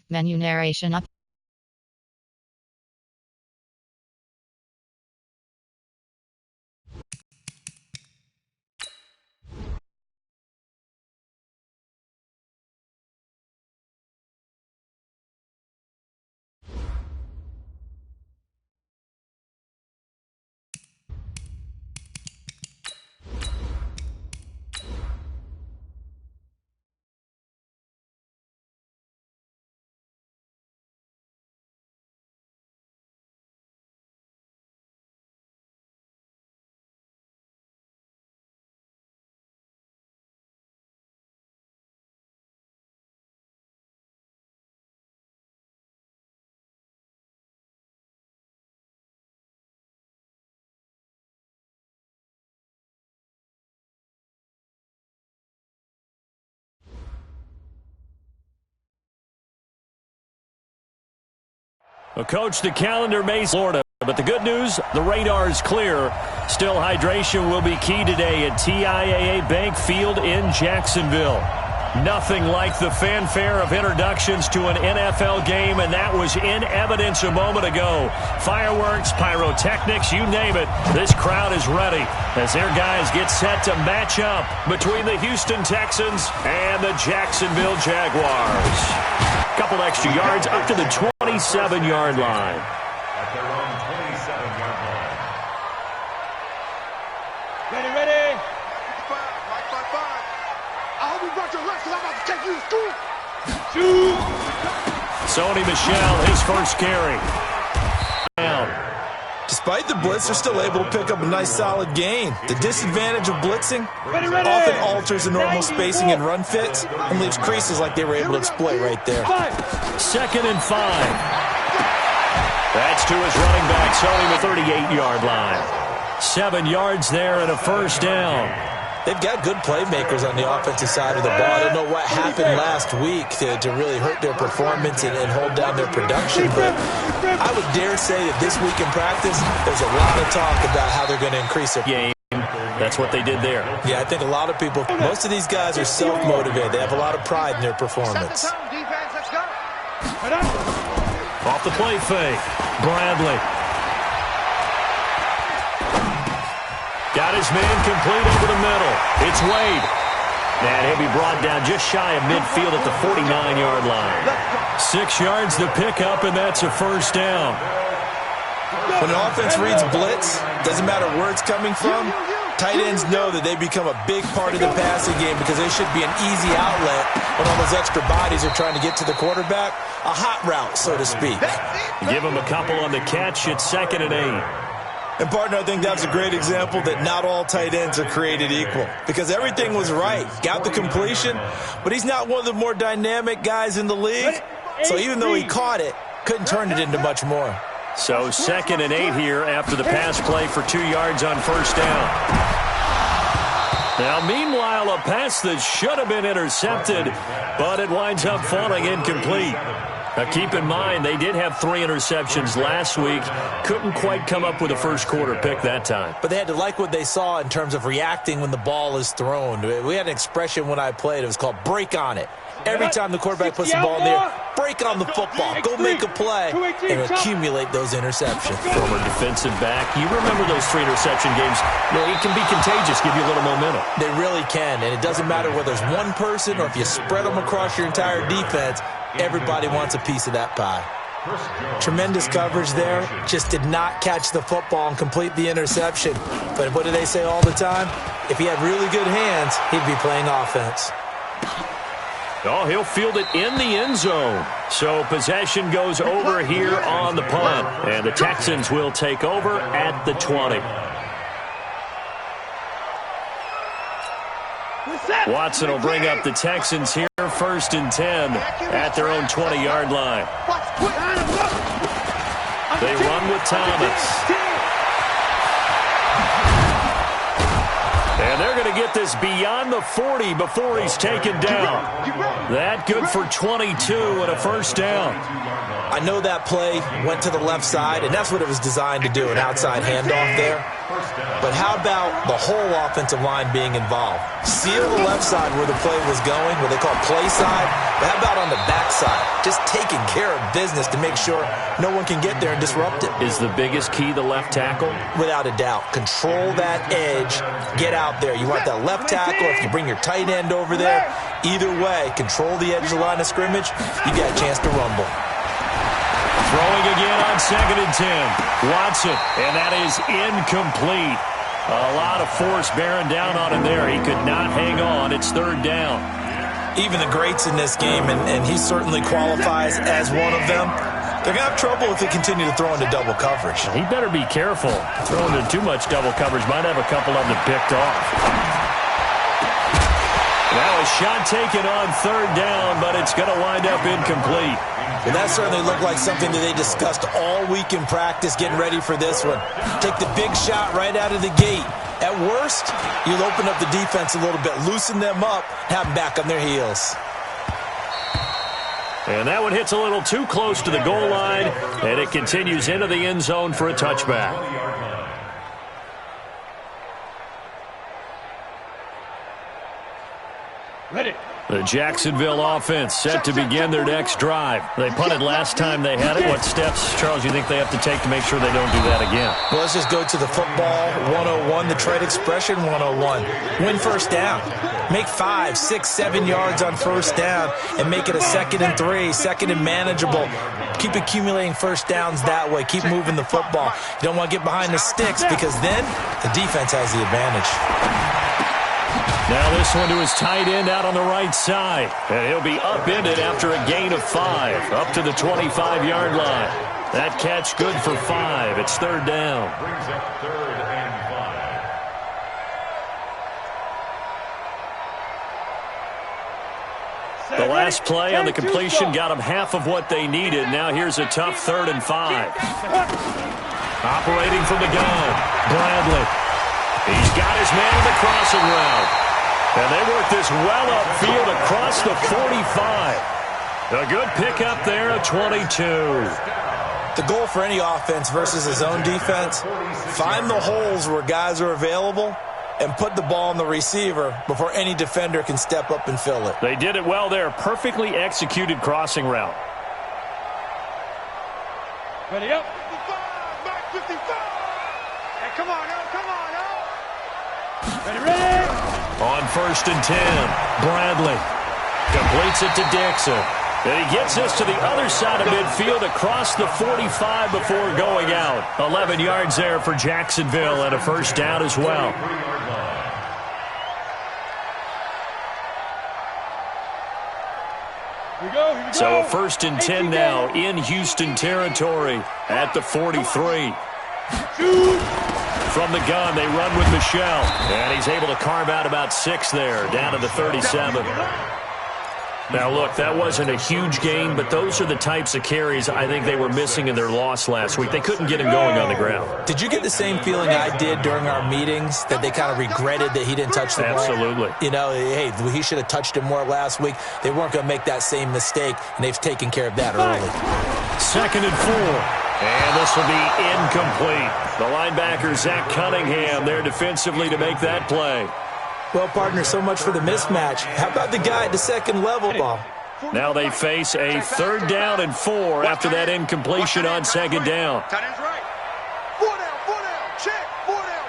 Menu narration up. Well, Coach, the calendar may Florida, but the good news, the radar is clear. Still, hydration will be key today at TIAA Bank Field in Jacksonville. Nothing like the fanfare of introductions to an NFL game, and that was in evidence a moment ago. Fireworks, pyrotechnics, you name it. This crowd is ready as their guys get set to match up between the Houston Texans and the Jacksonville Jaguars. Couple extra yards up to the 27-yard line. At their own 27-yard line. Ready. I hope you brought your lunch because I'm about to take you to school. Sony Michel, his first carry. Despite the blitz, they're still able to pick up a nice solid gain. The disadvantage of blitzing often alters the normal spacing and run fits and leaves creases like they were able to exploit right there. 2nd and 5. That's to his running back, Sony, the 38-yard line. 7 yards there and a first down. They've got good playmakers on the offensive side of the ball. I don't know what happened last week to really hurt their performance and hold down their production, but I would dare say that this week in practice, there's a lot of talk about how they're going to increase their game. That's what they did there. Yeah, I think a lot of people, most of these guys are self-motivated. They have a lot of pride in their performance. Off the play fake, Bradley. Got his man complete over the middle. It's Wade. And he'll be brought down just shy of midfield at the 49-yard line. 6 yards the pickup, and that's a first down. When an offense reads blitz, doesn't matter where it's coming from, tight ends know that they become a big part of the passing game because they should be an easy outlet when all those extra bodies are trying to get to the quarterback. A hot route, so to speak. Give him a couple on the catch. It's 2nd and 8. And, partner, I think that's a great example that not all tight ends are created equal because everything was right. Got the completion, but he's not one of the more dynamic guys in the league. So even though he caught it, couldn't turn it into much more. So 2nd and 8 here after the pass play for 2 yards on first down. Now, meanwhile, a pass that should have been intercepted, but it winds up falling incomplete. Now, keep in mind, they did have 3 interceptions last week. Couldn't quite come up with a first quarter pick that time. But they had to like what they saw in terms of reacting when the ball is thrown. We had an expression when I played. It was called break on it. Every time the quarterback puts the ball in there, break on the football. Go make a play and accumulate those interceptions. Former defensive back. You remember those 3 interception games. It can be contagious, give you a little momentum. They really can, and it doesn't matter whether it's one person or if you spread them across your entire defense. Everybody wants a piece of that pie. Tremendous coverage there. Just did not catch the football and complete the interception. But what do they say all the time? If he had really good hands, he'd be playing offense. Oh, he'll field it in the end zone. So possession goes over here on the punt. And the Texans will take over at the 20. Watson will bring up the Texans here, 1st and 10 at their own 20-yard line. They run with Thomas. And they're going to get this beyond the 40 before he's taken down. That good for 22 and a first down. I know that play went to the left side, and that's what it was designed to do, an outside handoff there. But how about the whole offensive line being involved? Seal the left side where the play was going, what they call play side, But how about on the backside? Just taking care of business to make sure no one can get there and disrupt it. Is the biggest key the left tackle? Without a doubt. Control that edge. Get out there. You want that left tackle. If you bring your tight end over there, either way, control the edge of the line of scrimmage. You got a chance to rumble. Throwing again on 2nd and 10. Watson, and that is incomplete. A lot of force bearing down on him there. He could not hang on. It's 3rd down. Even the greats in this game, and he certainly qualifies as one of them, they're going to have trouble if they continue to throw into double coverage. He better be careful. Throwing into too much double coverage might have a couple of them picked off. Now a shot taken on 3rd down, but it's going to wind up incomplete. Well, that certainly looked like something that they discussed all week in practice, getting ready for this one. Take the big shot right out of the gate. At worst, you'll open up the defense a little bit, loosen them up, have them back on their heels. And that one hits a little too close to the goal line, and it continues into the end zone for a touchback. Ready. The Jacksonville offense set to begin their next drive. They punted last time they had it. What steps, Charles, you think they have to take to make sure they don't do that again? Well, let's just go to the football 101, the trade expression 101. Win first down. Make 5, 6, 7 yards on first down and make it a 2nd and 3, 2nd and manageable. Keep accumulating first downs that way. Keep moving the football. You don't want to get behind the sticks because then the defense has the advantage. Now this one to his tight end out on the right side. And he'll be upended after a gain of 5, up to the 25-yard line. That catch good for 5. It's 3rd down. Brings up 3rd and 5. The last play on the completion got them half of what they needed. Now here's a tough 3rd and 5. Operating from the gun, Bradley. He's got his man in the crossing route. And they work this well upfield across the 45. A good pickup there at 22. The goal for any offense versus his own defense, find the holes where guys are available and put the ball on the receiver before any defender can step up and fill it. They did it well there. Perfectly executed crossing route. Ready up. 55, back 55. Hey, come on, now, come on, now. Ready, ready. On 1st and 10, Bradley completes it to Dixon. And he gets us to the other side of midfield across the 45 before going out. 11 yards there for Jacksonville and a first down as well. Here we go. So a 1st and 10 now in Houston territory at the 43. From the gun, they run with Michelle. And he's able to carve out about 6 there, down to the 37. Now, look, that wasn't a huge gain, but those are the types of carries I think they were missing in their loss last week. They couldn't get him going on the ground. Did you get the same feeling I did during our meetings, that they kind of regretted that he didn't touch the ball? Absolutely. You know, hey, he should have touched him more last week. They weren't going to make that same mistake, and they've taken care of that early. 2nd and 4. And this will be incomplete. The linebacker, Zach Cunningham, there defensively to make that play. Well, partner, so much for the mismatch. How about the guy at the second level, Bob? Now they face a 3rd down and 4 after that incompletion on 2nd down. Tight end's right. 4 down, check. 4 down.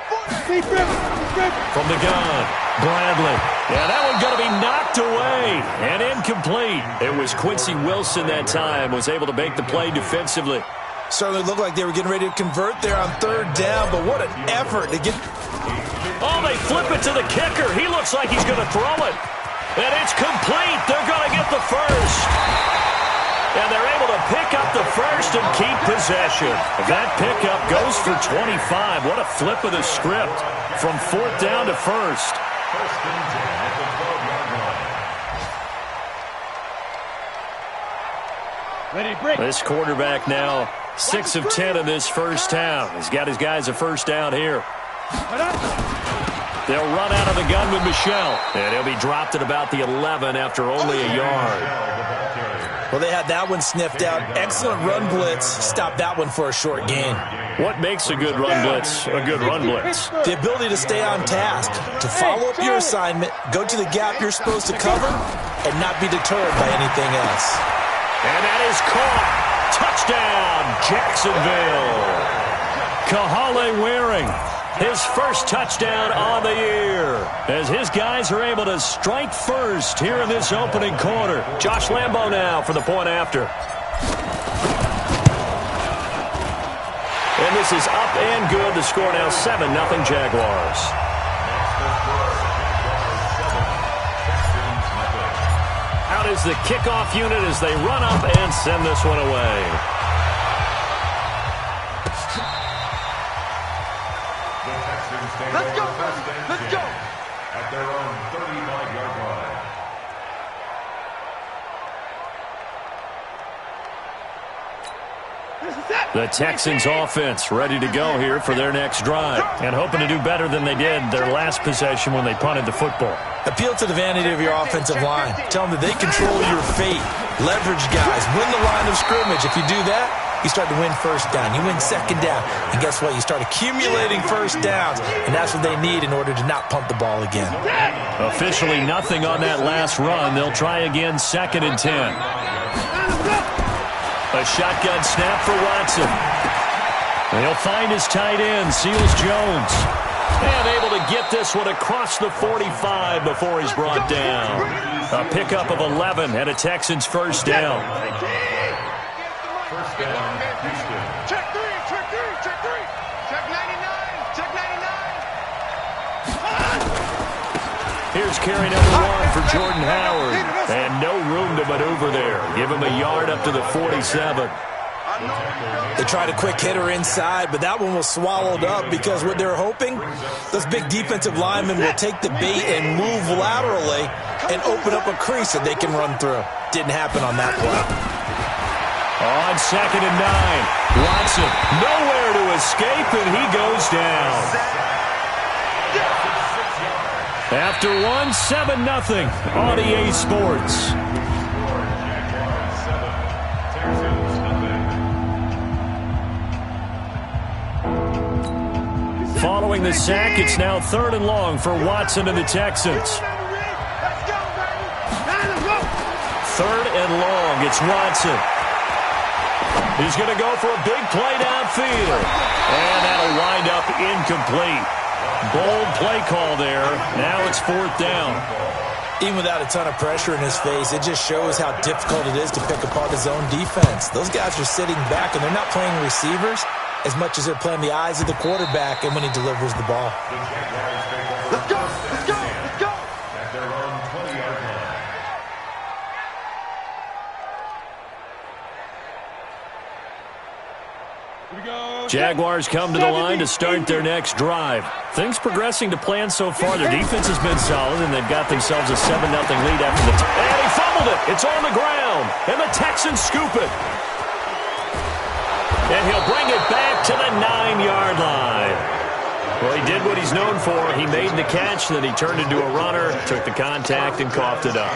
From the gun, Bradley. Yeah, that one going to be knocked away and incomplete. It was Quincy Wilson that time, was able to make the play defensively. Certainly looked like they were getting ready to convert there on 3rd down, but what an effort to get... Oh, they flip it to the kicker. He looks like he's going to throw it. And it's complete. They're going to get the first. And they're able to pick up the first and keep possession. That pickup goes for 25. What a flip of the script from 4th down to 1st. 1st and 10 at the 12-yard line. Ready, break. This quarterback now 6 of 10 in this first half. He's got his guys a first down here. They'll run out of the gun with Michelle. And he'll be dropped at about the 11 after only a yard. Well, they had that one sniffed out. Excellent run blitz. Stopped that one for a short gain. What makes a good run blitz a good run blitz? The ability to stay on task, to follow up your assignment, go to the gap you're supposed to cover, and not be deterred by anything else. And that is caught. Touchdown, Jacksonville. Kahale Waring, his first touchdown on the year, as his guys are able to strike first here in this opening quarter. Josh Lambo now for the point after. And this is up and good. The score now 7-0 Jaguars. Out is the kickoff unit as they run up and send this one away. Let's go, let's go. At their own 35-yard line. The Texans offense ready to go here for their next drive and hoping to do better than they did their last possession when they punted the football. Appeal to the vanity of your offensive line. Tell them that they control your fate. Leverage guys. Win the line of scrimmage. If you do that, you start to win first down. You win second down. And guess what? You start accumulating first downs. And that's what they need in order to not punt the ball again. Officially nothing on that last run. They'll try again 2nd and 10. A shotgun snap for Watson. And he'll find his tight end, Seals Jones. And able to get this one across the 45 before he's brought down. A pickup of 11 and a Texans first down. First down, Houston. Check three, check three, check three. Check 99, check 99. Here's carry number 1 for Jordan Howard. And no room to maneuver there. Give him a yard up to the 47. They tried a quick hitter inside, but that one was swallowed up because what they're hoping, those big defensive linemen will take the bait and move laterally and open up a crease that they can run through. Didn't happen on that play. On 2nd and 9, Watson nowhere to escape, and he goes down. After one, 7-0 on EA Sports. Following the sack, it's now 3rd and long for Watson and the Texans. 3rd and long, it's Watson. He's going to go for a big play downfield. And that'll wind up incomplete. Bold play call there. Now it's 4th down. Even without a ton of pressure in his face, it just shows how difficult it is to pick apart his own defense. Those guys are sitting back, and they're not playing receivers as much as they're playing the eyes of the quarterback and when he delivers the ball. Let's go, let's go, let's go. At their own 20-yard line. Jaguars come to the line to start their next drive. Things progressing to plan so far. Their defense has been solid, and they've got themselves a 7-0 lead after the and he fumbled it. It's on the ground, and the Texans scoop it. And he'll bring it back to the 9-yard line. Well, he did what he's known for. He made the catch, then he turned into a runner, took the contact, and coughed it up.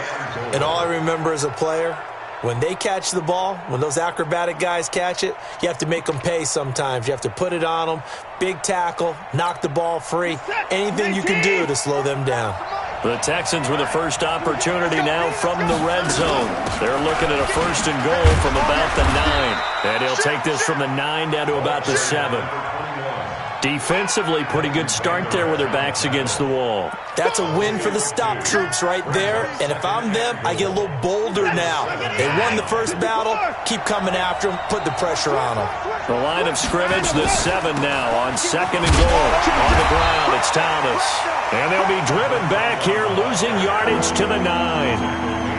And all I remember as a player, when they catch the ball, when those acrobatic guys catch it, you have to make them pay sometimes. You have to put it on them, big tackle, knock the ball free, anything you can do to slow them down. The Texans with a first opportunity now from the red zone. They're looking at a 1st and goal from about the 9. And he'll take this from the 9 down to about the 7. Defensively, pretty good start there with their backs against the wall. That's a win for the stop troops right there. And if I'm them, I get a little bolder now. They won the first battle. Keep coming after them. Put the pressure on them. The line of scrimmage, the 7 now on 2nd and goal. On the ground, it's Thomas. And they'll be driven back here, losing yardage to the 9.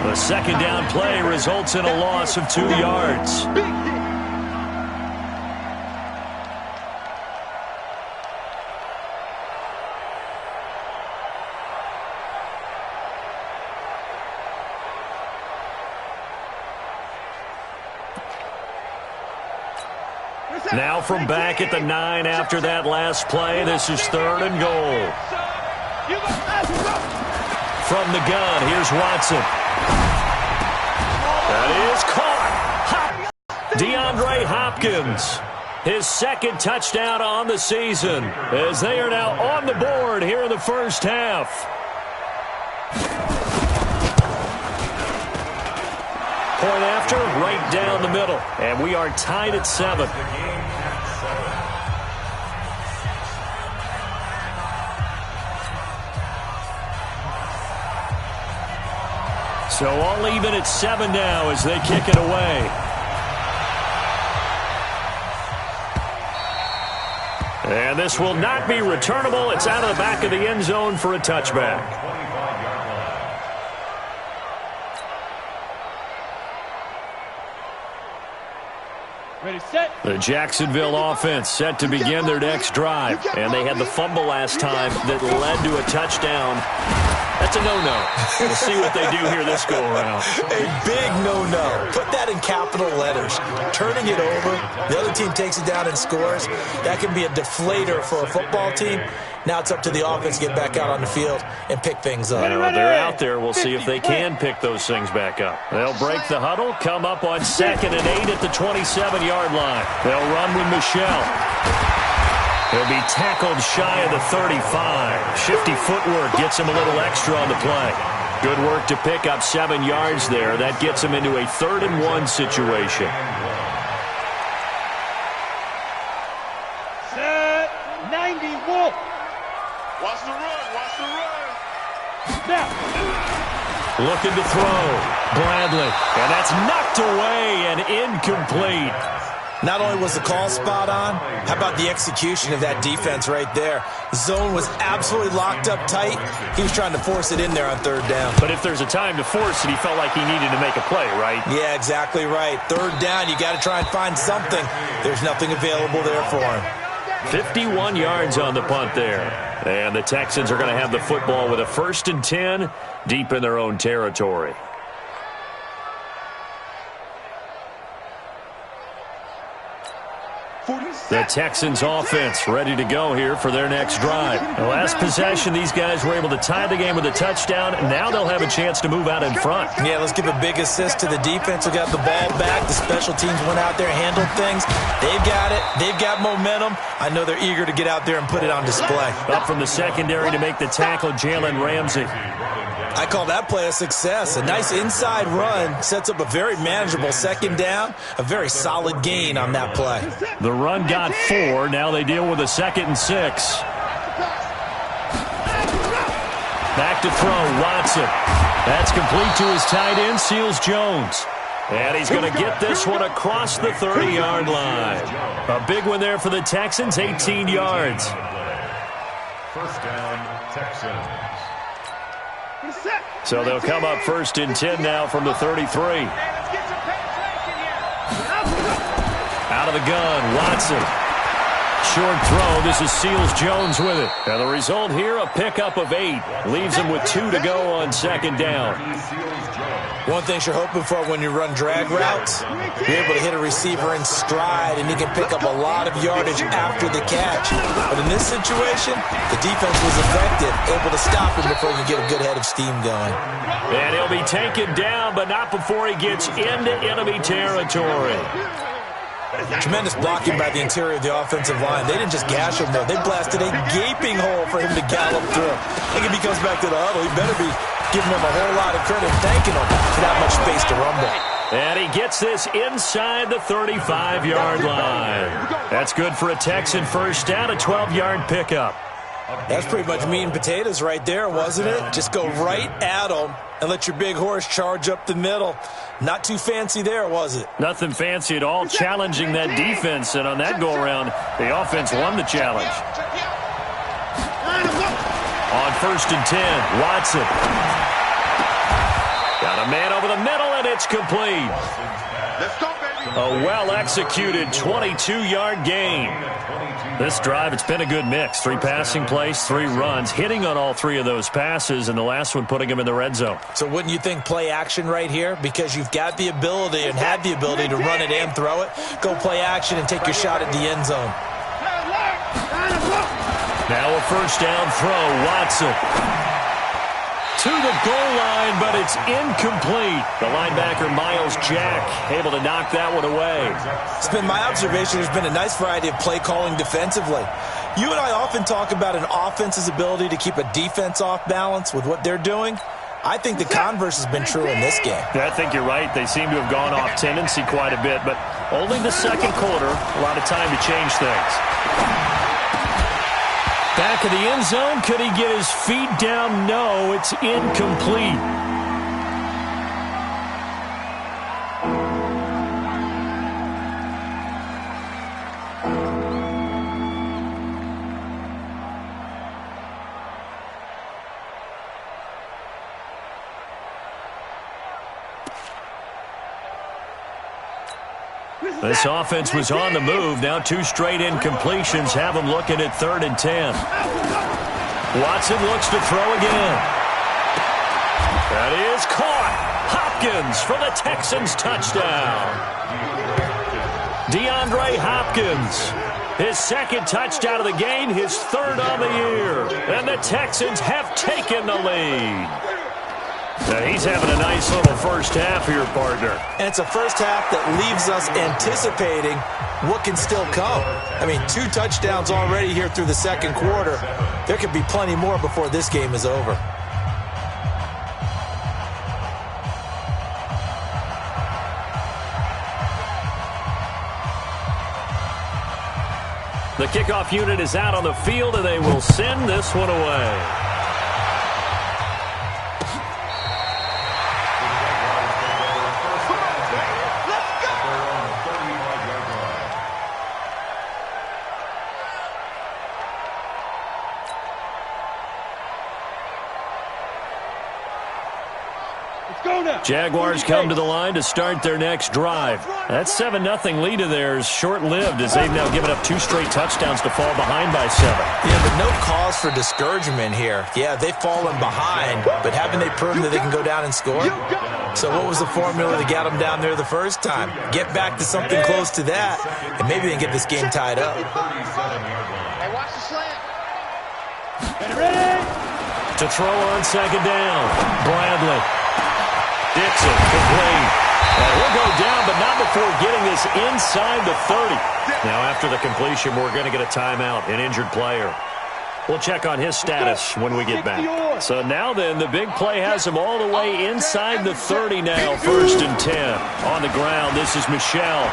The 2nd down play results in a loss of 2 yards. Now from back at the 9 after that last play, this is 3rd and goal. From the gun, here's Watson. That is caught. DeAndre Hopkins, his 2nd touchdown on the season, as they are now on the board here in the first half. point after, right down the middle. And we are tied at 7. So all even at 7 now as they kick it away. And this will not be returnable. It's out of the back of the end zone for a touchback. Ready, set. The Jacksonville offense set to begin their next drive. And they had the fumble last time that led to a touchdown. That's a no-no. We'll see what they do here this go-around. A big no-no. Put that in capital letters. Turning it over, the other team takes it down and scores. That can be a deflator for a football team. Now it's up to the offense to get back out on the field and pick things up. Well, they're out there. We'll see if they can pick those things back up. They'll break the huddle, come up on 2nd and 8 at the 27-yard line. They'll run with Michelle. He'll be tackled shy of the 35. Shifty footwork gets him a little extra on the play. Good work to pick up 7 yards there. That gets him into a 3rd and 1 situation. Set. 90, Wolf. Watch the run. Watch the run. Snap. Looking to throw. Bradley. And that's knocked away and incomplete. Not only was the call spot on, how about the execution of that defense right there? Zone was absolutely locked up tight. He was trying to force it in there on 3rd down. But if there's a time to force it, he felt like he needed to make a play, right? Yeah, exactly right. 3rd down, you got to try and find something. There's nothing available there for him. 51 yards on the punt there. And the Texans are going to have the football with a 1st and 10 deep in their own territory. The Texans offense ready to go here for their next drive. The last possession, these guys were able to tie the game with a touchdown. Now they'll have a chance to move out in front. Yeah, let's give a big assist to the defense who got the ball back. The special teams went out there, handled things. They've got it. They've got momentum. I know they're eager to get out there and put it on display. Up from the secondary to make the tackle, Jalen Ramsey. I call that play a success. A nice inside run sets up a very manageable 2nd down. A very solid gain on that play. The run got 4. Now they deal with a 2nd and 6. Back to throw, Watson. That's complete to his tight end, Seals Jones. And he's going to get this one across the 30-yard line. A big one there for the Texans, 18 yards. 1st down, Texans. So they'll come up 1st and 10 now from the 33. Out of the gun, Watson. Short throw. This is Seals Jones with it. And the result here, a pickup of 8. Leaves him with 2 to go on 2nd down. One thing you're hoping for when you run drag routes, you're able to hit a receiver in stride, and he can pick up a lot of yardage after the catch. But in this situation, the defense was effective, able to stop him before he could get a good head of steam going. And he'll be taken down, but not before he gets into enemy territory. Tremendous blocking by the interior of the offensive line. They didn't just gash him, though. They blasted a gaping hole for him to gallop through. I think if he comes back to the huddle, he better be giving him a whole lot of credit, thanking him for that much space to rumble. And he gets this inside the 35-yard line. That's good for a Texan 1st down, a 12-yard pickup. That's pretty much meat and potatoes right there, wasn't it? Just go right at him and let your big horse charge up the middle. Not too fancy there, was it? Nothing fancy at all, challenging that defense. And on that go-around, the offense won the challenge. On 1st and 10, Watson. Got a man over the middle, and it's complete. Let's go, baby. A well-executed 22-yard gain. This drive, it's been a good mix. 3 passing plays, 3 runs, hitting on all 3 of those passes, and the last one putting him in the red zone. So wouldn't you think play action right here? Because you've got the ability and had the ability to run it and throw it. Go play action and take your shot at the end zone. Now a 1st down throw, Watson. To the goal line, but it's incomplete. The linebacker, Miles Jack, able to knock that one away. It's been my observation there's been a nice variety of play calling defensively. You and I often talk about an offense's ability to keep a defense off balance with what they're doing. I think the converse has been true in this game. I think you're right. They seem to have gone off tendency quite a bit, but only the second quarter. A lot of time to change things. Back of the end zone. Could he get his feet down? No, it's incomplete. This offense was on the move. Now 2 straight incompletions have them looking at 3rd and 10. Watson looks to throw again. That is caught. Hopkins for the Texans touchdown. DeAndre Hopkins. His 2nd touchdown of the game, his 3rd on the year. And the Texans have taken the lead. Now he's having a nice little first half here, partner. And it's a first half that leaves us anticipating what can still come. I mean, 2 touchdowns already here through the second quarter. There could be plenty more before this game is over. The kickoff unit is out on the field, and they will send this one away. Jaguars come to the line to start their next drive. That 7-0 lead of theirs short-lived as they've now given up 2 straight touchdowns to fall behind by 7. Yeah, but no cause for discouragement here. Yeah, they've fallen behind, but haven't they proven that they can go down and score? So what was the formula to get them down there the first time? Get back to something close to that, and maybe they can get this game tied up. Hey, watch the slant. To throw on 2nd down. Bradley. Dixon, complete. And he'll go down, but not before getting this inside the 30. Now, after the completion, we're going to get a timeout, an injured player. We'll check on his status when we get back. So now then, the big play has him all the way inside the 30 now, 1st and 10. On the ground, this is Michel.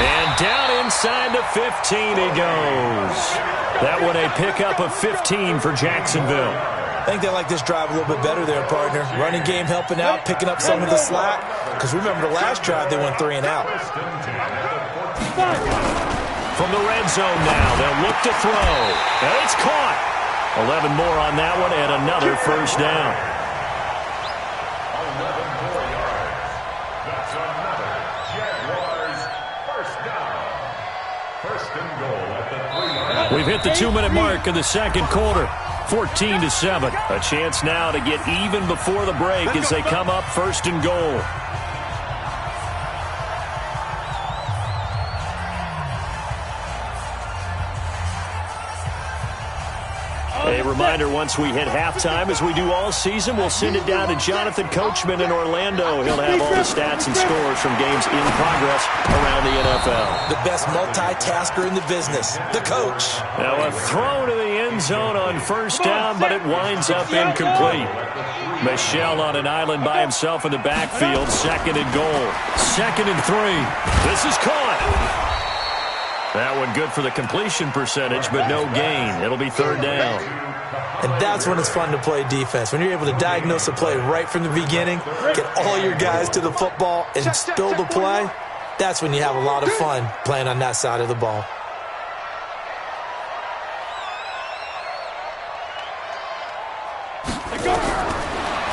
And down inside the 15 he goes. That one a pickup of 15 for Jacksonville. I think they like this drive a little bit better there, partner. Running game helping out, picking up some of the slack. Because remember the last drive, they went 3 and out. From the red zone now, they'll look to throw. And it's caught. 11 more on that one and another first down. 11 more yards. That's another Jaguars first down. 1st and goal at the 3-yard line. We've hit the 2-minute mark in the second quarter. 14-7. A chance now to get even before the break as they come up 1st and goal. A reminder, once we hit halftime, as we do all season, we'll send it down to Jonathan Coachman in Orlando. He'll have all the stats and scores from games in progress around the NFL. The best multitasker in the business, the coach. Now a throw to the end zone on 1st down, but it winds up incomplete. Michel on an island by himself in the backfield, 2nd and goal. 2nd and 3. This is caught. That one good for the completion percentage, but no gain. It'll be 3rd down. And that's when it's fun to play defense. When you're able to diagnose a play right from the beginning, get all your guys to the football, and spill the play, that's when you have a lot of fun playing on that side of the ball.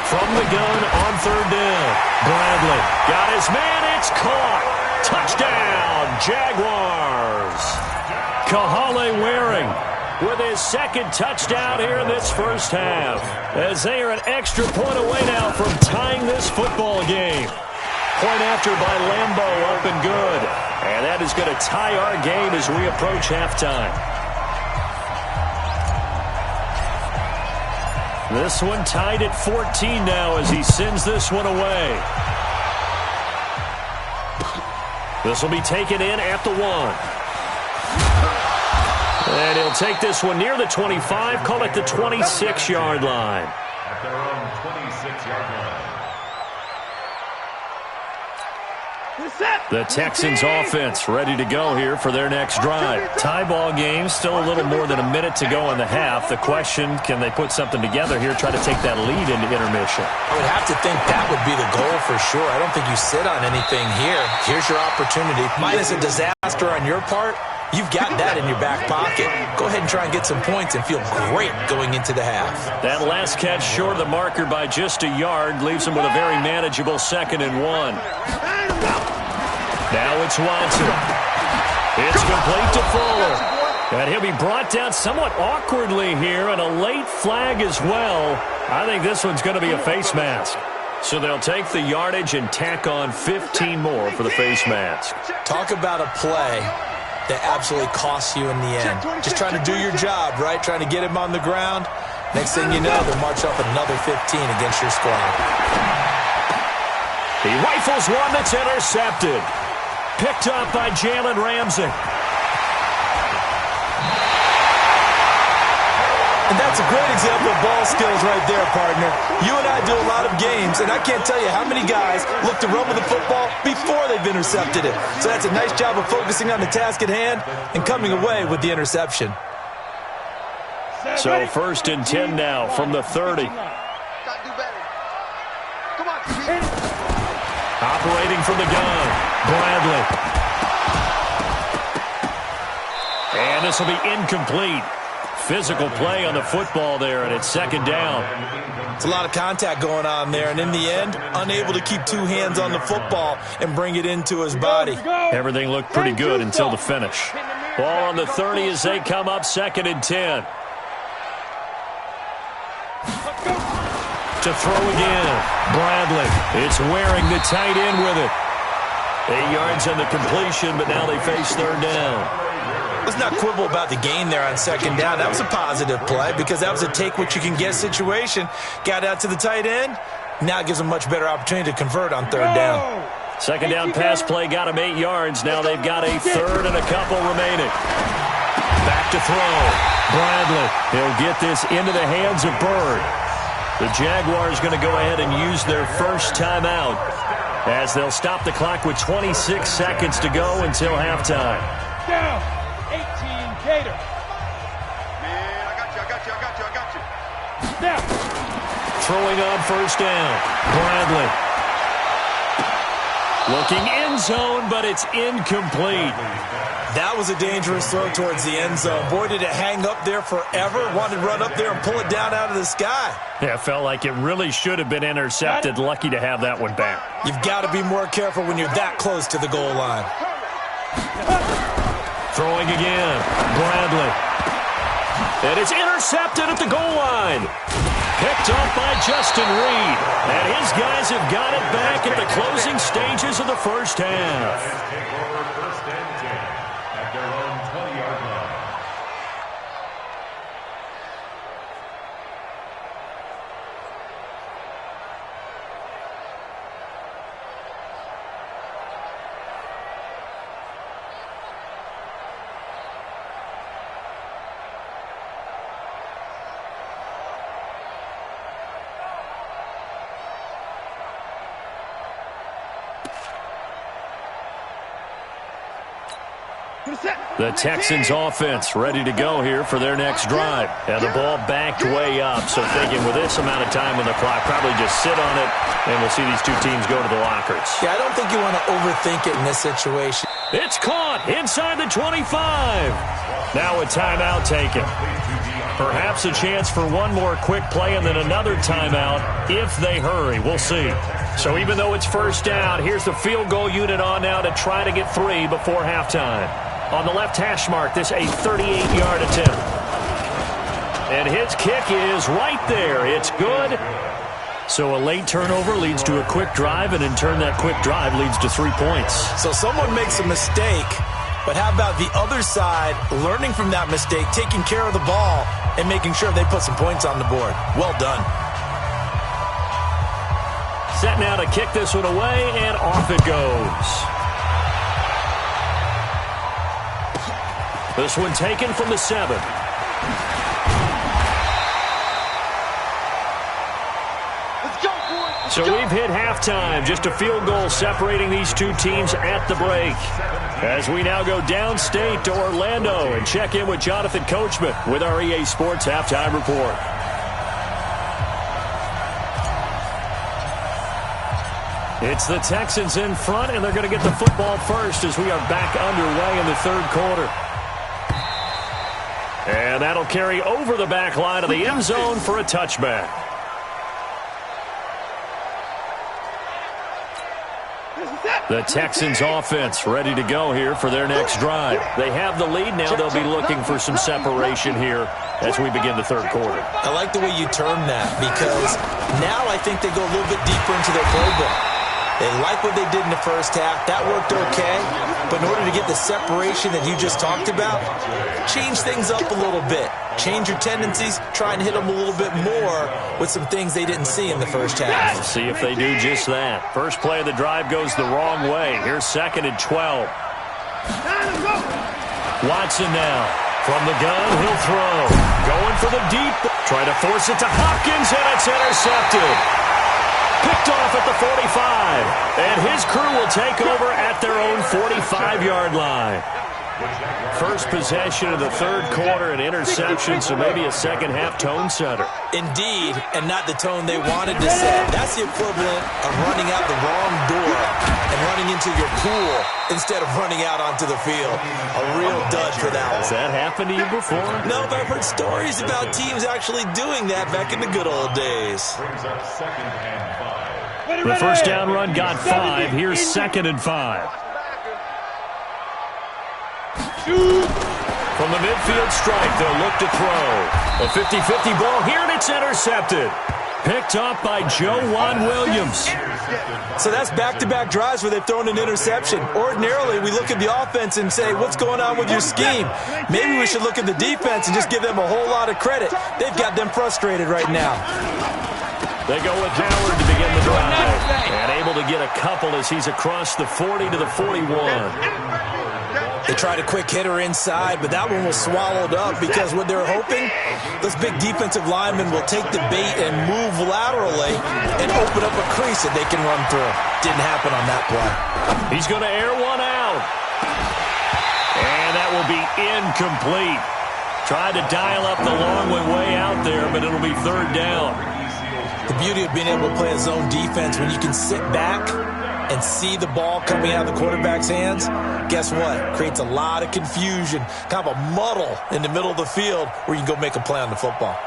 From the gun on 3rd down. Bradley got his man. It's caught. Touchdown, Jaguars. Kahale Waring with his 2nd touchdown here in this first half, as they are an extra point away now from tying this football game. Point after by Lambo, up and good. And that is going to tie our game as we approach halftime. This one tied at 14 now as he sends this one away. This will be taken in at the 1. And he'll take this one near the 25, call it the 26-yard line. At their own 6-yard line. The Texans offense ready to go here for their next drive. Tie ball game, still a little more than a minute to go in the half. The question, can they put something together here, try to take that lead into intermission? I would have to think that would be the goal for sure. I don't think you sit on anything here. Here's your opportunity. Minus a disaster on your part, you've got that in your back pocket. Go ahead and try and get some points and feel great going into the half. That last catch short of the marker by just a yard leaves them with a very manageable 2nd and 1. Now it's Watson. It's complete to Fuller. And he'll be brought down somewhat awkwardly here, and a late flag as well. I think this one's going to be a face mask. So they'll take the yardage and tack on 15 more for the face mask. Talk about a play that absolutely costs you in the end. Just trying to do your job, right? Trying to get him on the ground. Next thing you know, they'll march up another 15 against your squad. He rifles one that's intercepted. Picked up by Jalen Ramsey. And that's a great example of ball skills right there, partner. You and I do a lot of games, and I can't tell you how many guys look to run with the football before they've intercepted it. So that's a nice job of focusing on the task at hand and coming away with the interception. So 1st and 10 now from the 30. Operating from the gun, Bradley. And this will be incomplete. Physical play on the football there, and it's 2nd down. It's a lot of contact going on there, and in the end, unable to keep 2 hands on the football and bring it into his body. Everything looked pretty good until the finish. Ball on the 30 as they come up 2nd and 10. To throw again, Bradley. It's wearing the tight end with it. 8 yards on the completion, but now they face 3rd down. Let's not quibble about the gain there on 2nd down. That was a positive play because that was a take-what-you-can-get situation. Got out to the tight end. Now it gives them a much better opportunity to convert on 3rd down. 2nd down pass play got them 8 yards. Now they've got a 3rd and a couple remaining. Back to throw. Bradley. He'll get this into the hands of Bird. The Jaguars going to go ahead and use their first timeout as they'll stop the clock with 26 seconds to go until halftime. Down. 18 Gator. Man, I got you. Now. Throwing on 1st down. Bradley. Looking end zone, but it's incomplete. That was a dangerous throw towards the end zone. Boy, did it hang up there forever. Wanted to run up there and pull it down out of the sky. Yeah, it felt like it really should have been intercepted. Lucky to have that one back. You've got to be more careful when you're that close to the goal line. Throwing again. Bradley. And it's intercepted at the goal line. Picked up by Justin Reed. And his guys have got it back at the closing stages of the first half. Take over 1st and 10 at their own 20-yard line. The Texans offense ready to go here for their next drive. And the ball backed way up. So thinking with this amount of time on the clock, probably just sit on it, and we'll see these two teams go to the lockers. Yeah, I don't think you want to overthink it in this situation. It's caught inside the 25. Now a timeout taken. Perhaps a chance for one more quick play and then another timeout if they hurry. We'll see. So even though it's 1st down, here's the field goal unit on now to try to get 3 before halftime. On the left hash mark, this a 38-yard attempt. And his kick is right there. It's good. So a late turnover leads to a quick drive, and in turn that quick drive leads to 3 points. So someone makes a mistake, but how about the other side learning from that mistake, taking care of the ball, and making sure they put some points on the board? Well done. Set now to kick this one away, and off it goes. This one taken from the 7. Let's go. So we've hit halftime. Just a field goal separating these two teams at the break. As we now go downstate to Orlando and check in with Jonathan Coachman with our EA Sports Halftime Report. It's the Texans in front, and they're going to get the football first as we are back underway in the third quarter. And that'll carry over the back line of the end zone for a touchback. The Texans offense ready to go here for their next drive. They have the lead now. They'll be looking for some separation here as we begin the third quarter. I like the way you term that because now I think they go a little bit deeper into their playbook. They like what they did in the first half. That worked okay. But in order to get the separation that you just talked about, change things up a little bit. Change your tendencies. Try and hit them a little bit more with some things they didn't see in the first half. We'll see if they do just that. First play of the drive goes the wrong way. Here's 2nd and 12. Watson now. From the gun, he'll throw. Going for the deep. Try to force it to Hopkins, and it's intercepted. Picked off at the 45. And his crew will take over at their own 45-yard line. First possession of the third quarter, an interception, so maybe a second-half tone setter. Indeed, and not the tone they wanted to set. That's the equivalent of running out the wrong door and running into your pool instead of running out onto the field. A real dud for that one. Has that happened to you before? No, but I've heard stories about teams actually doing that back in the good old days. Brings up 2nd and 5. The first down run got 5. Here's 2nd and 5. From the midfield stripe, they'll look to throw. A 50-50 ball here, and it's intercepted. Picked up by Juwan Williams. So that's back-to-back drives where they've thrown an interception. Ordinarily, we look at the offense and say, what's going on with your scheme? Maybe we should look at the defense and just give them a whole lot of credit. They've got them frustrated right now. They go with Howard to begin the drive. And able to get a couple as he's across the 40 to the 41. They tried a quick hitter inside, but that one was swallowed up because what they're hoping, those big defensive linemen will take the bait and move laterally and open up a crease that they can run through. Didn't happen on that play. He's going to air one out. And that will be incomplete. Tried to dial up the long one way out there, but it'll be third down. The beauty of being able to play a zone defense when you can sit back and see the ball coming out of the quarterback's hands, guess what? Creates a lot of confusion, kind of a muddle in the middle of the field where you can go make a play on the football.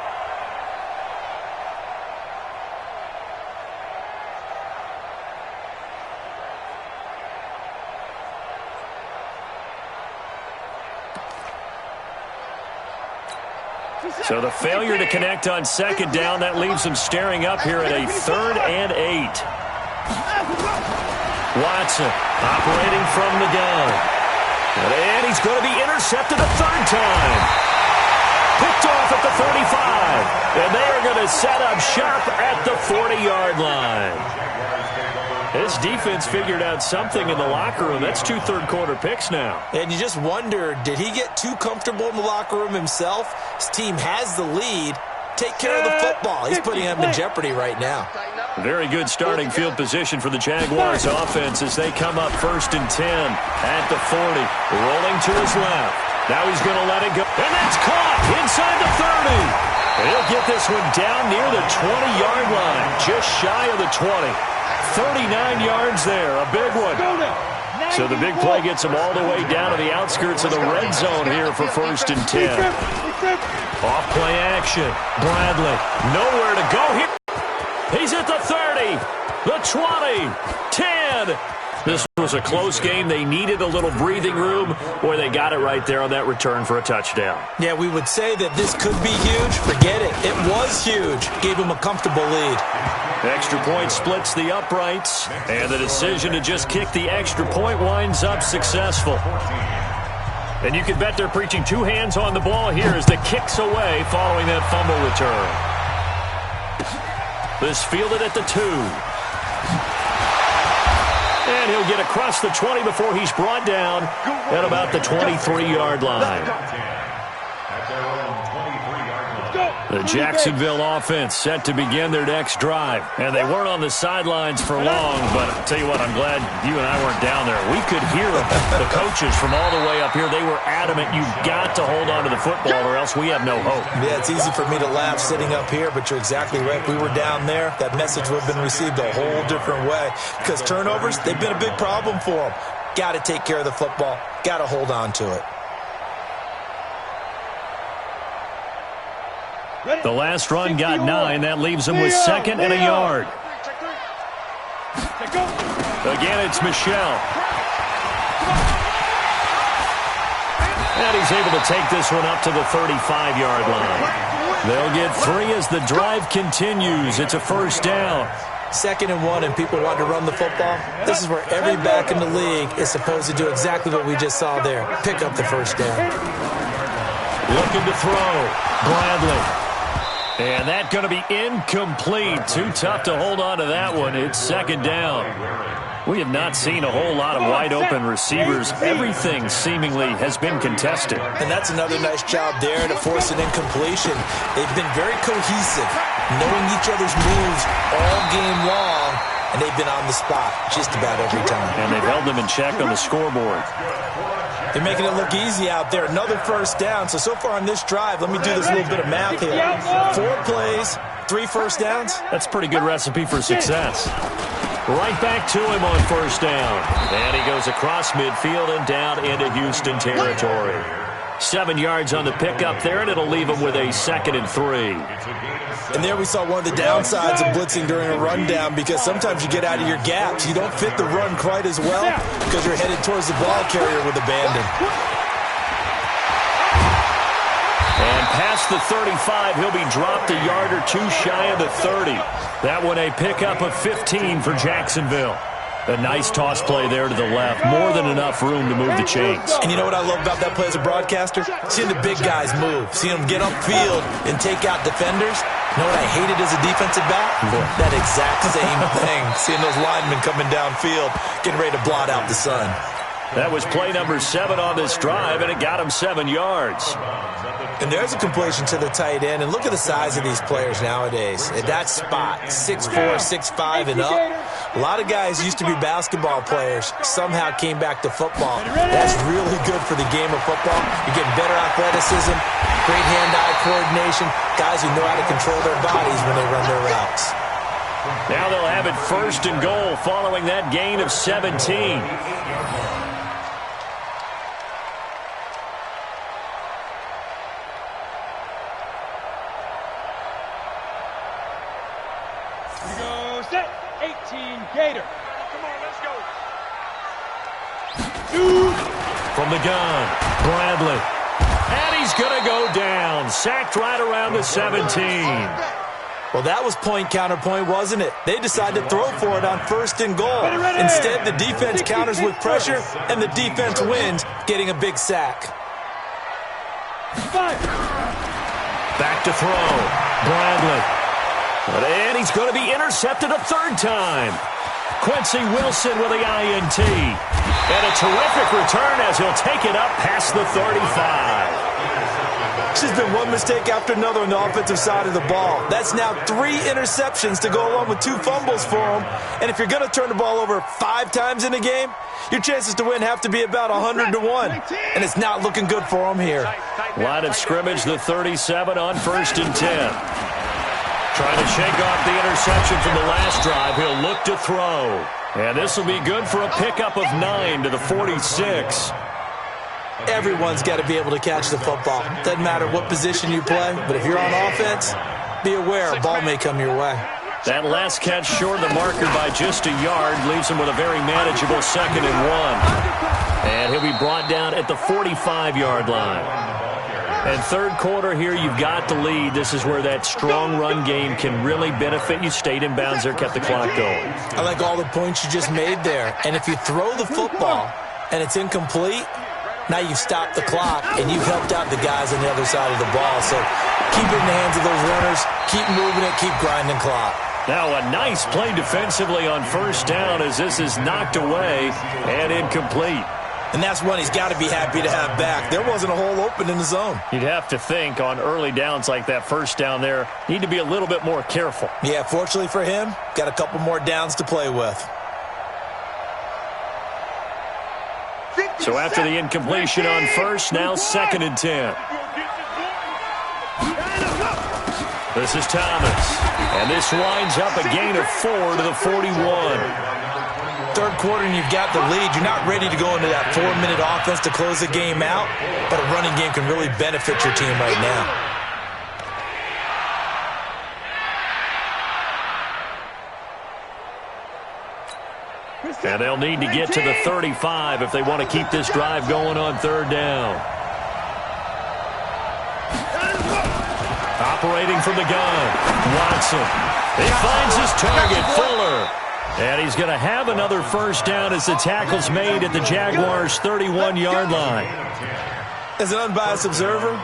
So the failure to connect on 2nd down, that leaves them staring up here at a 3rd and 8. Watson operating from the gun. And he's going to be intercepted a 3rd time. Picked off at the 35. And they are going to set up shop at the 40-yard line. This defense figured out something in the locker room. That's 2 third-quarter picks now. And you just wonder, did he get too comfortable in the locker room himself? His team has the lead. Take care of the football. He's putting him in jeopardy right now. Very good starting field position for the Jaguars offense as they come up 1st and 10 at the 40. Rolling to his left. Now he's going to let it go. And that's caught inside the 30. And he'll get this one down near the 20-yard line. Just shy of the 20. 39 yards there. A big one. So the big play gets him all the way down to the outskirts of the red zone here for 1st and 10. Off play action. Bradley. Nowhere to go here. He's at the 30, the 20, 10. This was a close game. They needed a little breathing room. Boy, they got it right there on that return for a touchdown. Yeah, we would say that this could be huge. Forget it. It was huge. Gave him a comfortable lead. Extra point splits the uprights, and the decision to just kick the extra point winds up successful. And you can bet they're preaching 2 hands on the ball here as the kick's away following that fumble return. This fielded at the 2. And he'll get across the 20 before he's brought down at about the 23-yard line. The Jacksonville offense set to begin their next drive. And they weren't on the sidelines for long, but I'll tell you what, I'm glad you and I weren't down there. We could hear the coaches from all the way up here. They were adamant, you've got to hold on to the football or else we have no hope. Yeah, it's easy for me to laugh sitting up here, but you're exactly right. If we were down there, that message would have been received a whole different way. Because turnovers, they've been a big problem for them. Got to take care of the football. Got to hold on to it. The last run got 9. That leaves him with second and a yard. Again, it's Michel. And he's able to take this one up to the 35-yard line. They'll get 3 as the drive continues. It's a first down. 2nd and 1 and people want to run the football. This is where every back in the league is supposed to do exactly what we just saw there. Pick up the first down. Looking to throw. Bradley. And that's going to be incomplete. Too tough to hold on to that one. It's second down. We have not seen a whole lot of wide-open receivers. Everything seemingly has been contested. And that's another nice job there to force an incompletion. They've been very cohesive, knowing each other's moves all game long, and they've been on the spot just about every time. And they've held them in check on the scoreboard. They're making it look easy out there. Another first down. So far on this drive, let me do this little bit of math here. 4 plays, 3 first downs. That's a pretty good recipe for success. Right back to him on first down. And he goes across midfield and down into Houston territory. 7 yards on the pickup there, and it'll leave him with a 2nd and 3. And there we saw one of the downsides of blitzing during a rundown, because sometimes you get out of your gaps. You don't fit the run quite as well because you're headed towards the ball carrier with abandon. And past the 35, he'll be dropped a yard or 2 shy of the 30. That one a pickup of 15 for Jacksonville. A nice toss play there to the left. More than enough room to move the chains. And you know what I love about that play as a broadcaster? Seeing the big guys move. Seeing them get upfield and take out defenders. You know what I hated as a defensive back? That exact same thing. Seeing those linemen coming downfield, getting ready to blot out the sun. That was play number 7 on this drive, and it got him 7 yards. And there's a completion to the tight end. And look at the size of these players nowadays. At that spot, 6'4", 6'5", and up. A lot of guys used to be basketball players, somehow came back to football. That's really good for the game of football. You're getting better athleticism, great hand-eye coordination, guys who know how to control their bodies when they run their routes. Now they'll have it 1st and goal following that gain of 17. Set, 18, Gator. Come on, let's go. From the gun, Bradley. And he's going to go down. Sacked right around the 17. Well, that was point counterpoint, wasn't it? They decided to throw for it on 1st and goal. Instead, the defense counters with pressure, and the defense wins, getting a big sack. Back to throw. Bradley. And he's going to be intercepted a 3rd time. Quincy Wilson with the INT. And a terrific return as he'll take it up past the 35. There's been one mistake after another on the offensive side of the ball. That's now 3 interceptions to go along with 2 fumbles for him. And if you're going to turn the ball over 5 times in a game, your chances to win have to be about 100 to 1. And it's not looking good for him here. Line of scrimmage, the 37 on 1st and 10. Trying to shake off the interception from the last drive. He'll look to throw. And this will be good for a pickup of 9 to the 46. Everyone's got to be able to catch the football. Doesn't matter what position you play, but if you're on offense, be aware a ball may come your way. That last catch short of the marker by just a yard leaves him with a very manageable 2nd and 1. And he'll be brought down at the 45-yard line. And 3rd quarter here, you've got the lead. This is where that strong run game can really benefit you. Stayed in bounds there, kept the clock going. I like all the points you just made there. And if you throw the football and it's incomplete, now you've stopped the clock and you've helped out the guys on the other side of the ball. So keep it in the hands of those runners. Keep moving it. Keep grinding clock. Now a nice play defensively on 1st down as this is knocked away and incomplete. And that's one he's got to be happy to have back. There wasn't a hole open in the zone. You'd have to think on early downs like that first down there, need to be a little bit more careful. Yeah, fortunately for him, got a couple more downs to play with. So after the incompletion on first, now 2nd and 10. This is Thomas. And this winds up a gain of 4 to the 41. Third quarter and you've got the lead. You're not ready to go into that 4-minute offense to close the game out, but a running game can really benefit your team right now. And they'll need to get to the 35 if they want to keep this drive going on 3rd down. Operating from the gun, Watson. He finds his target, Fuller. And he's going to have another first down as the tackle's made at the Jaguars' 31-yard line. As an unbiased observer,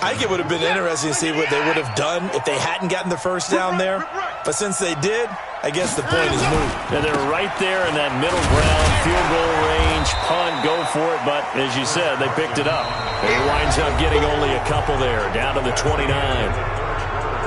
I think it would have been interesting to see what they would have done if they hadn't gotten the first down there. But since they did, I guess the point is moot. And they're right there in that middle ground, field goal range, punt, go for it. But as you said, they picked it up. And he winds up getting only a couple there, down to the 29.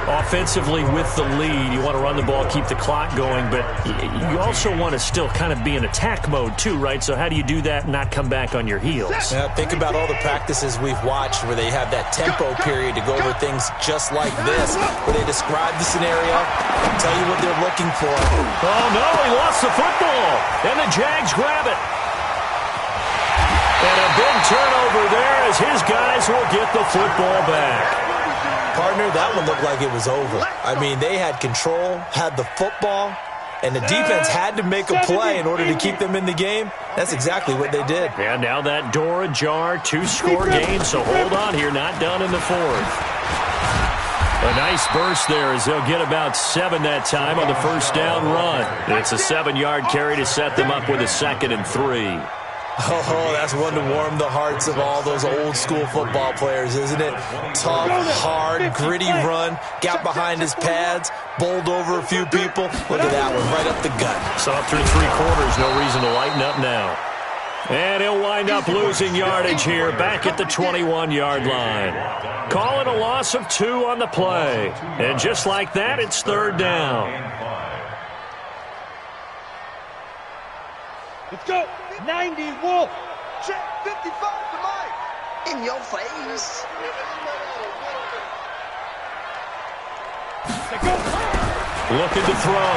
Offensively with the lead, you want to run the ball, keep the clock going, but you also want to still kind of be in attack mode too, right? So how do you do that and not come back on your heels? Yeah, think about all the practices we've watched where they have that tempo period to go over things just like this, where they describe the scenario, tell you what they're looking for. Oh, no, he lost the football, and the Jags grab it. And a big turnover there as his guys will get the football back. Partner, that one looked like it was over. I mean, they had control, had the football, and the defense had to make a play in order to keep them in the game. That's exactly what they did. And now that door ajar, 2-score game, so hold on here, not done in the 4th. A nice burst there as they'll get about 7 that time on the first down run. It's a 7-yard carry to set them up with a 2nd and 3. Oh, that's one to warm the hearts of all those old-school football players, isn't it? Tough, hard, gritty run, got behind his pads, bowled over a few people. Look at that one, right up the gut. Saw through 3 quarters, no reason to lighten up now. And he'll wind up losing yardage here, back at the 21-yard line. Call it a loss of 2 on the play. And just like that, it's 3rd down. Let's go. 90 Wolf. Check 55 to Mike. In your face. Looking to throw.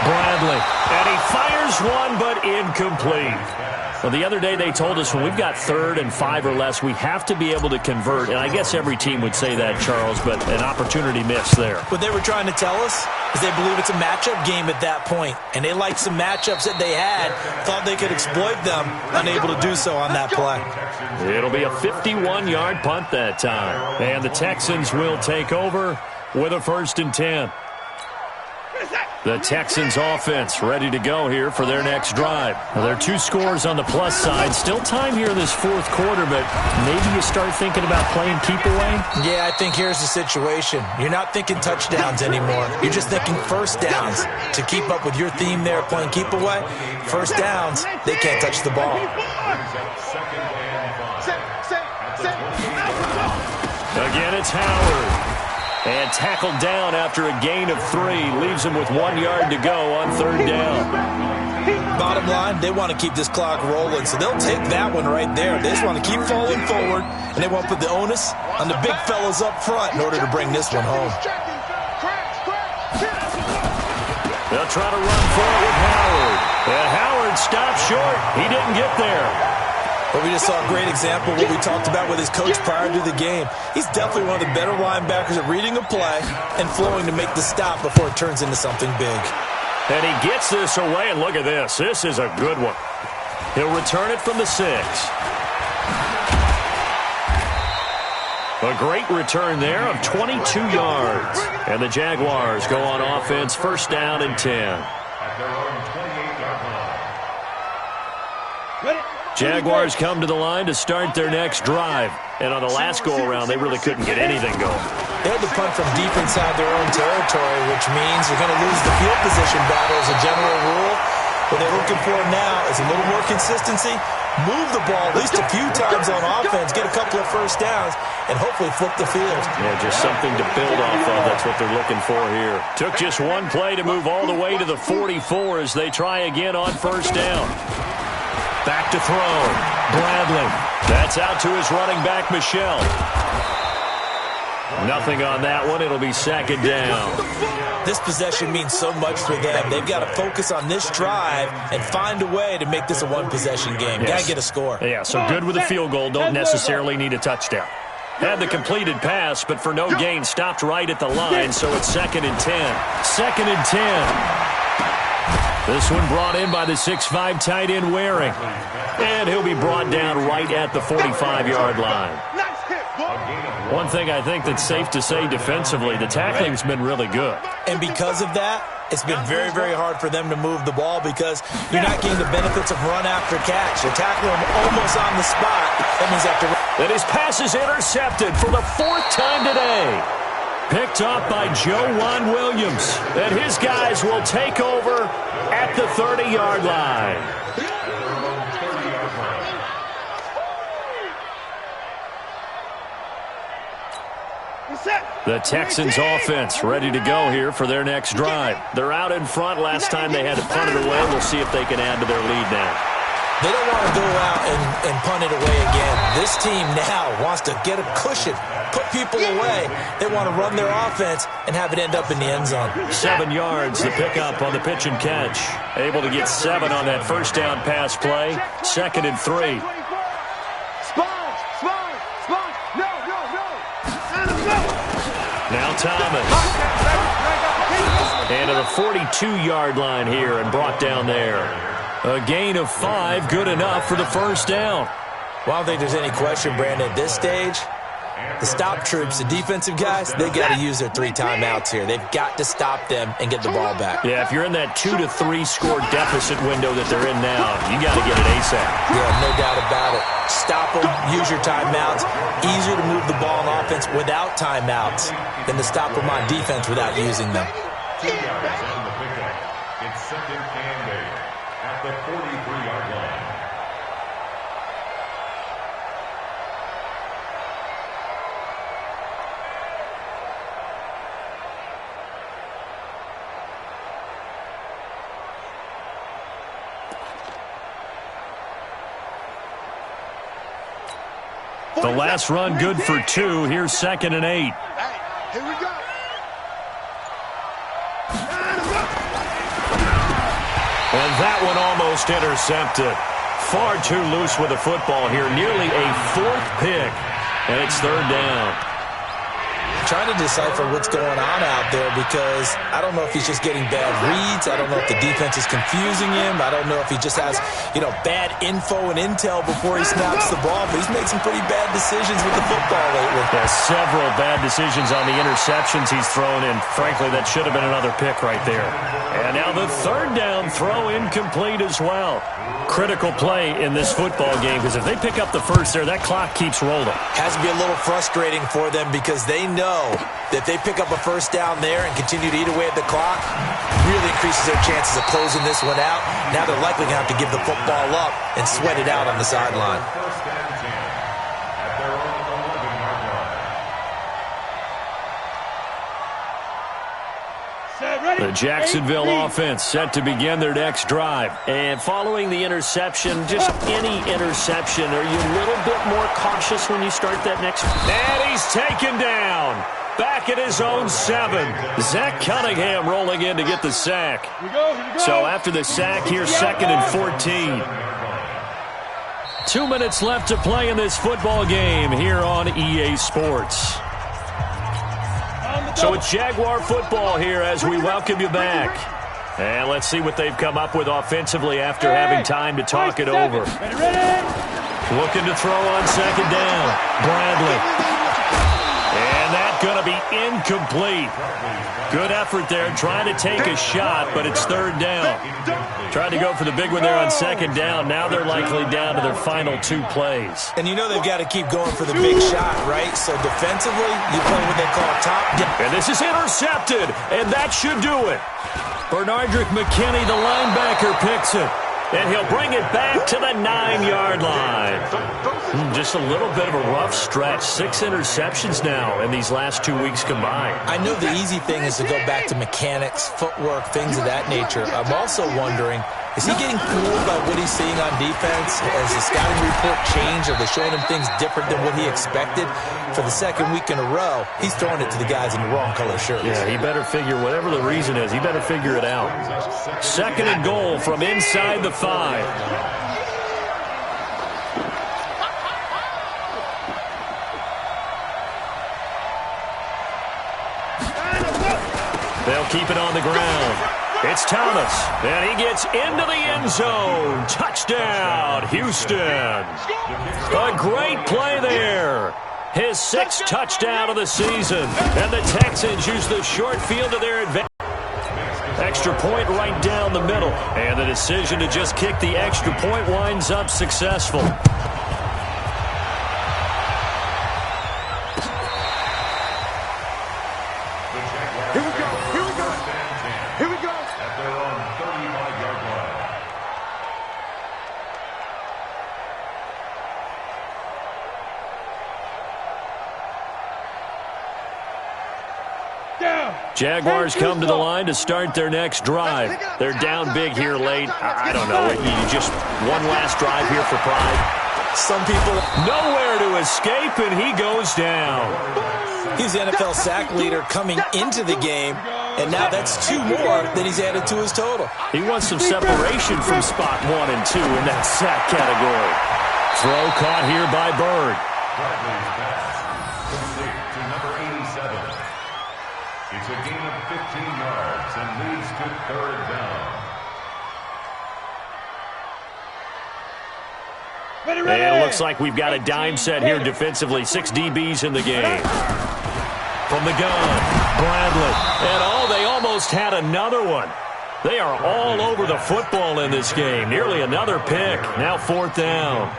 Bradley. And he fires one, but incomplete. Well, the other day they told us when we've got 3rd and 5 or less, we have to be able to convert. And I guess every team would say that, Charles, but an opportunity missed there. What they were trying to tell us is they believe it's a matchup game at that point. And they liked some matchups that they had, thought they could exploit them, unable to do so on that play. It'll be a 51-yard punt that time. And the Texans will take over with a 1st and 10. The Texans offense ready to go here for their next drive. Well, there are 2 scores on the plus side. Still time here in this 4th quarter, but maybe you start thinking about playing keep away? Yeah, I think here's the situation. You're not thinking touchdowns anymore. You're just thinking first downs. To keep up with your theme there, playing keep away, first downs, they can't touch the ball. Again, it's Howard. And tackled down after a gain of 3. Leaves him with 1 yard to go on 3rd down. Bottom line, they want to keep this clock rolling, so they'll take that one right there. They just want to keep falling forward, and they want to put the onus on the big fellas up front in order to bring this one home. They'll try to run for it with Howard. And Howard stopped short. He didn't get there. But we just saw a great example of what we talked about with his coach prior to the game. He's definitely one of the better linebackers at reading a play and flowing to make the stop before it turns into something big. And he gets this away, and look at this. This is a good one. He'll return it from the 6. A great return there of 22 yards. And the Jaguars go on offense, 1st down and 10. Jaguars come to the line to start their next drive. And on the last go-around, they really couldn't get anything going. They had to punt from deep inside their own territory, which means you're going to lose the field position battle as a general rule. What they're looking for now is a little more consistency, move the ball at least a few times on offense, get a couple of first downs, and hopefully flip the field. Yeah, just something to build off of. That's what they're looking for here. Took just one play to move all the way to the 44 as they try again on first down. Back to throw. Bradley. That's out to his running back, Michelle. Nothing on that one. It'll be second down. This possession means so much for them. They've got to focus on this drive and find a way to make this a one-possession game. Yes. Got to get a score. Yeah, so good with a field goal. Don't necessarily need a touchdown. Had the completed pass, but for no gain, stopped right at the line, so it's 2nd and 10. 2nd and 10. This one brought in by the 6'5" tight end Waring. And he'll be brought down right at the 45-yard line. One thing I think that's safe to say defensively, the tackling's been really good. And because of that, it's been very, very hard for them to move the ball because you're not getting the benefits of run after catch. You're tackling them almost on the spot. That means after. And his pass is intercepted for the 4th time today. Picked up by Joejuan Williams. And his guys will take over at the 30-yard line. The Texans offense ready to go here for their next drive. They're out in front. Last time they had to punt it away. We'll see if they can add to their lead now. They don't want to go out and punt it away again. This team now wants to get a cushion, put people away. They want to run their offense and have it end up in the end zone. 7 yards, the pickup on the pitch and catch. Able to get 7 on that first down pass play. 2nd and 3. Now Thomas. And to the 42-yard line here and brought down there. A gain of 5, good enough for the first down. Well, I don't think there's any question, Brandon, at this stage. The stop troops, the defensive guys, they got to use their 3 timeouts here. They've got to stop them and get the ball back. Yeah, if you're in that 2 to 3 score deficit window that they're in now, you got to get it ASAP. Yeah, no doubt about it. Stop them, use your timeouts. Easier to move the ball on offense without timeouts than to stop them on defense without using them. 2 yards on the pickup. It's 2nd and 8 at the 43-yard line. The last run good for 2. Here's 2nd and 8. Here we go. And that one almost intercepted. Far too loose with the football here. Nearly a 4th pick. And it's 3rd down. Trying to decipher what's going on out there because I don't know if he's just getting bad reads. I don't know if the defense is confusing him. I don't know if he just has, bad info and intel before he snaps the ball. But he's made some pretty bad decisions with the football lately. Yeah, several bad decisions on the interceptions he's thrown in. Frankly, that should have been another pick right there. And now the 3rd down throw incomplete as well. Critical play in this football game because if they pick up the first there, that clock keeps rolling. Has to be a little frustrating for them because they know that they pick up a first down there and continue to eat away at the clock, really increases their chances of closing this one out. Now they're likely going to have to give the football up and sweat it out on the sideline. First and 10 at their own 11-yard line. The Jacksonville offense set to begin their next drive. And following the interception, just any interception, are you a little bit more cautious when you start that next? And he's taken down. Back at his own 7. Zach Cunningham rolling in to get the sack. Here we go. So after the sack, here's 2nd and 14. 2 minutes left to play in this football game here on EA Sports. So it's Jaguar football here as we welcome you back. And let's see what they've come up with offensively after having time to talk it over. Looking to throw on 2nd down. Bradley. And that's going to be incomplete. Good effort there, trying to take a shot, but it's 3rd down. Tried to go for the big one there on 2nd down. Now they're likely down to their final 2 plays. And you know they've got to keep going for the big shot, right? So defensively, you play what they call top. And this is intercepted, and that should do it. Bernardrick McKinney, the linebacker, picks it. And he'll bring it back to the 9-yard line. Just a little bit of a rough stretch. 6 interceptions now in these last 2 weeks combined. I know the easy thing is to go back to mechanics, footwork, things of that nature. I'm also wondering, is he getting fooled by what he's seeing on defense? Has the scouting report changed? Are they showing him things different than what he expected? For the second week in a row, he's throwing it to the guys in the wrong color shirts. Yeah, he better figure, whatever the reason is, he better figure it out. 2nd and goal from inside the 5. They'll keep it on the ground. It's Thomas, and he gets into the end zone. Touchdown, Houston. A great play there. His 6th touchdown of the season. And the Texans use the short field to their advantage. Extra point right down the middle. And the decision to just kick the extra point winds up successful. Jaguars come to the line to start their next drive. They're down big here late. I don't know. You just one last drive here for pride. Some people nowhere to escape, and he goes down. He's the NFL sack leader coming into the game, and now that's 2 more that he's added to his total. He wants some separation from spot 1 and 2 in that sack category. Throw caught here by Bird. Complete to number 87. It's a gain of 15 yards and leads to 3rd down. And it looks like we've got a dime set here defensively. 6 DBs in the game. From the gun, Bradley. And they almost had another one. They are all over the football in this game. Nearly another pick. Now 4th down.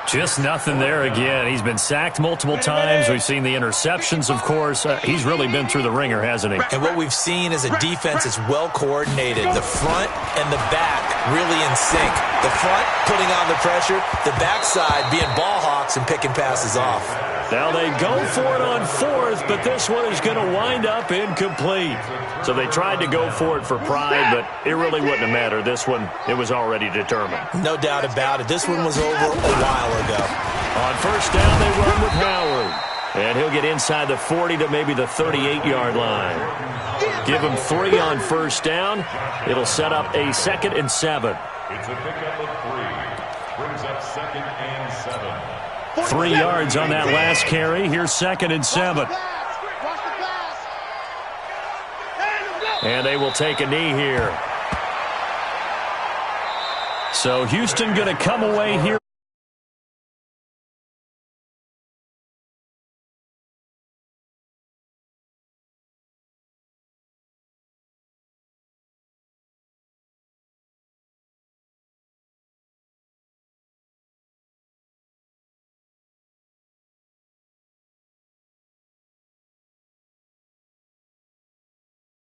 Just nothing there again. He's been sacked multiple times. We've seen the interceptions, of course. He's really been through the ringer, hasn't he? And what we've seen is a defense that's well coordinated. The front and the back really in sync. The front putting on the pressure, the backside being ball hawks and picking passes off. Now they go for it on 4th, but this one is going to wind up incomplete. So they tried to go for it for pride, but it really wouldn't have mattered. This one, it was already determined. No doubt about it. This one was over a while ago. On 1st down, they run with Howard. And he'll get inside the 40 to maybe the 38-yard line. Give him 3 on 1st down. It'll set up a 2nd and 7. It's a pickup of 3. Brings up 2nd and 7. 3 yards on that last carry. Here's 2nd and 7. And they will take a knee here. So Houston going to come away here.